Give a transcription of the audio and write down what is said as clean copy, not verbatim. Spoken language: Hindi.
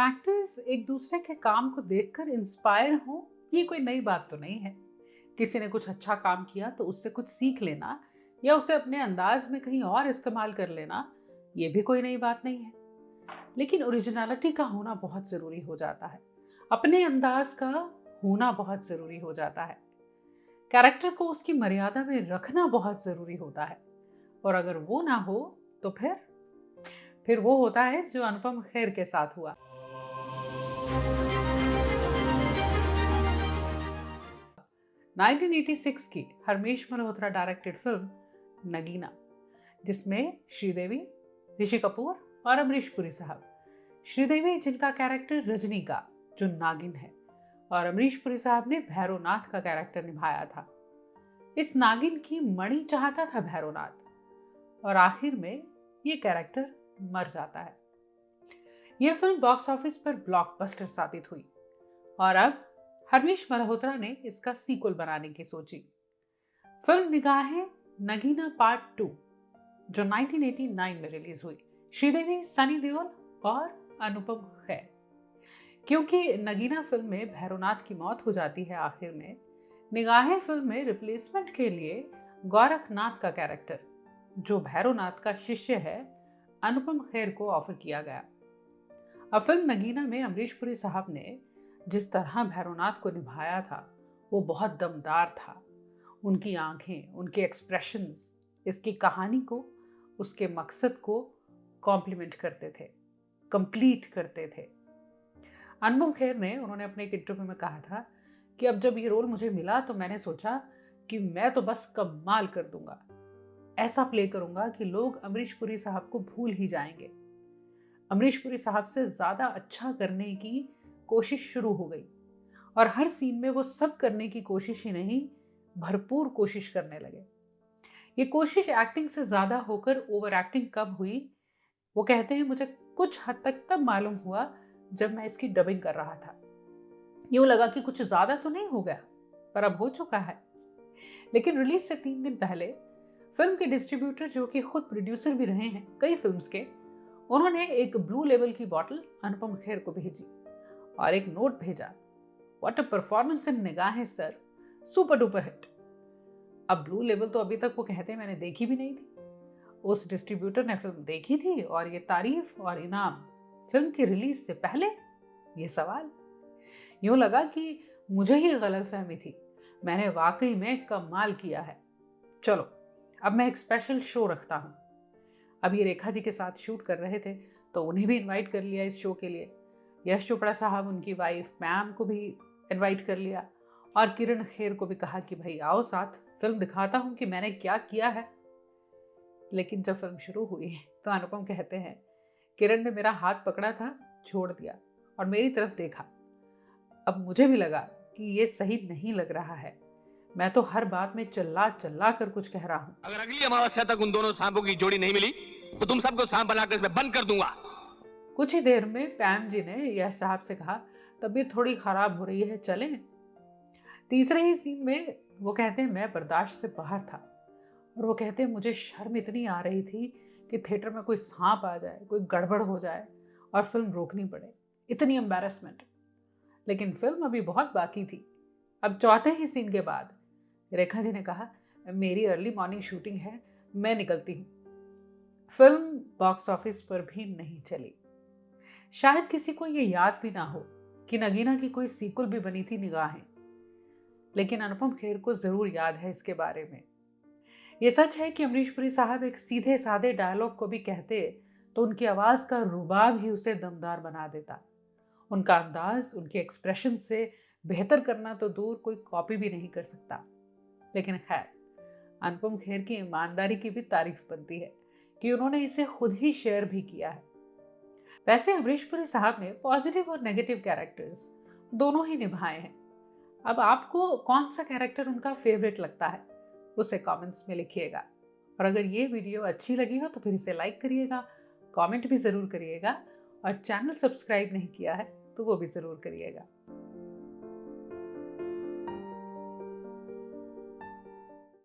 एक्टर्स एक दूसरे के काम को देखकर इंस्पायर हो, ये कोई नई बात तो नहीं है। किसी ने कुछ अच्छा काम किया तो उससे कुछ सीख लेना या उसे अपने अंदाज में कहीं और इस्तेमाल कर लेना, ये भी कोई नई बात नहीं है। लेकिन ओरिजिनलिटी का होना बहुत जरूरी हो जाता है। अपने अंदाज का होना बहुत जरूरी हो जाता है। कैरेक्टर को उसकी मर्यादा में रखना बहुत जरूरी होता है। और अगर वो ना हो तो फिर वो होता है जो अनुपम खेर के साथ हुआ। 1986 की हरमेश मल्होत्रा डायरेक्टेड फिल्म नगीना, जिसमें श्रीदेवी, ऋषि कपूर और अमरीश पुरी साहब। श्रीदेवी जिनका कैरेक्टर रजनी का जो नागिन है, और अमरीश पुरी साहब ने भैरवनाथ का कैरेक्टर निभाया था। इस नागिन की मणि चाहता था भैरवनाथ, और आखिर में ये कैरेक्टर मर जाता है। यह फिल्म बॉक्स ऑफिस पर ब्लॉकबस्टर साबित हुई और अब हरमेश मल्होत्रा ने इसका सीक्वल बनाने की सोची। फिल्म निगाहें नगीना पार्ट 2 जो 1989 में रिलीज हुई। श्रीदेवी, सनी देओल और अनुपम खेर। क्योंकि नगीना फिल्म में भैरवनाथ की मौत हो जाती है आखिर में, निगाहें फिल्म में रिप्लेसमेंट के लिए गोरखनाथ का कैरेक्टर, जो भैरवनाथ का शिष्य है, अनुपम खेर को ऑफर किया गया। अब फिल्म नगीना में अमरीश पुरी साहब ने जिस तरह भैरवनाथ को निभाया था वो बहुत दमदार था। उनकी आंखें, उनके एक्सप्रेशंस इसकी कहानी को, उसके मकसद को कॉम्प्लीमेंट करते थे, कंप्लीट करते थे। अनुपम खेर ने उन्होंने अपने एक इंटरव्यू में कहा था कि अब जब ये रोल मुझे मिला तो मैंने सोचा कि मैं तो बस कमाल कर दूंगा, ऐसा प्ले करूंगा कि लोग अमरीश पुरी साहब को भूल ही जाएंगे। अमरीश पुरी साहब से ज्यादा अच्छा करने की कोशिश शुरू हो गई और हर सीन में वो सब करने की कोशिश ही नहीं, भरपूर कोशिश करने लगे। ये कोशिश एक्टिंग से ज्यादा होकर ओवर एक्टिंग कब हुई, वो कहते हैं मुझे कुछ हद तक तब मालूम हुआ जब मैं इसकी डबिंग कर रहा था। यूं लगा कि कुछ ज्यादा तो नहीं हो गया, पर अब हो चुका है। लेकिन रिलीज से 3 दिन पहले फिल्म के डिस्ट्रीब्यूटर, जो कि खुद प्रोड्यूसर भी रहे हैं कई फिल्म्स के, उन्होंने एक ब्लू लेबल की बॉटल अनुपम खेर को भेजी और एक नोट भेजा, व्हाट अ परफॉर्मेंस इन निगाहें सर, सुपर डुपर हिट। अब ब्लू लेबल तो अभी तक वो कहते हैं मैंने देखी भी नहीं थी। उस डिस्ट्रीब्यूटर ने फिल्म देखी थी और ये तारीफ और इनाम फिल्म की रिलीज से पहले। ये सवाल, यूं लगा कि मुझे ही गलतफहमी थी, मैंने वाकई में कमाल किया है। चलो अब मैं एक स्पेशल शो रखता हूँ। अब ये रेखा जी के साथ शूट कर रहे थे तो उन्हें भी इनवाइट कर लिया इस शो के लिए। यश चोपड़ा साहब, उनकी वाइफ मैम को भी इनवाइट कर लिया और किरण खेर को भी कहा कि भाई आओ साथ, फिल्म दिखाता हूँ कि मैंने क्या किया है। लेकिन जब फिल्म शुरू हुई तो अनुपम कहते हैं, किरण ने मेरा हाथ पकड़ा था, छोड़ दिया और मेरी तरफ देखा। अब मुझे भी लगा कि ये सही नहीं लग रहा है, मैं तो हर बात में चिल्ला चिल्ला कर कुछ कह रहा हूँ। अगर अगली अमावस्या तक उन दोनों सांपों की जोड़ी नहीं मिली तो तुम सबको सांप बनाकर इसमें बंद कर दूंगा। कुछ ही देर में पैम जी ने यश साहब से कहा, तबीयत थोड़ी खराब हो रही है, चलें। तीसरे ही सीन में वो कहते हैं मैं बर्दाश्त से बाहर था, और वो कहते हैं मुझे शर्म इतनी आ रही थी कि थिएटर में कोई सांप आ जाए, कोई गड़बड़ हो जाए और फिल्म रोकनी पड़े, इतनी एम्बैरेसमेंट। लेकिन फिल्म अभी बहुत बाकी थी। अब चौथे ही सीन के बाद रेखा जी ने कहा, मेरी अर्ली मॉर्निंग शूटिंग है, मैं निकलती हूँ। फिल्म बॉक्स ऑफिस पर भी नहीं चली। शायद किसी को ये याद भी ना हो कि नगीना की कोई सीक्वल भी बनी थी निगाहें, लेकिन अनुपम खेर को जरूर याद है इसके बारे में। ये सच है कि अमरीश पुरी साहब एक सीधे साधे डायलॉग को भी कहते तो उनकी आवाज का रुबाब ही उसे दमदार बना देता। उनका अंदाज, उनके एक्सप्रेशन से बेहतर करना तो दूर, कोई कॉपी भी नहीं कर सकता। लेकिन खैर, अनुपम खेर की ईमानदारी की भी तारीफ बनती है कि उन्होंने इसे खुद ही शेयर भी किया है। वैसे अमरीश पुरी साहब ने पॉजिटिव और नेगेटिव कैरेक्टर्स दोनों ही निभाए हैं। अब आपको कौन सा कैरेक्टर उनका फेवरेट लगता है, उसे कमेंट्स में लिखिएगा। और अगर ये वीडियो अच्छी लगी हो तो फिर इसे लाइक करिएगा, कमेंट भी ज़रूर करिएगा, और चैनल सब्सक्राइब नहीं किया है तो वो भी ज़रूर करिएगा।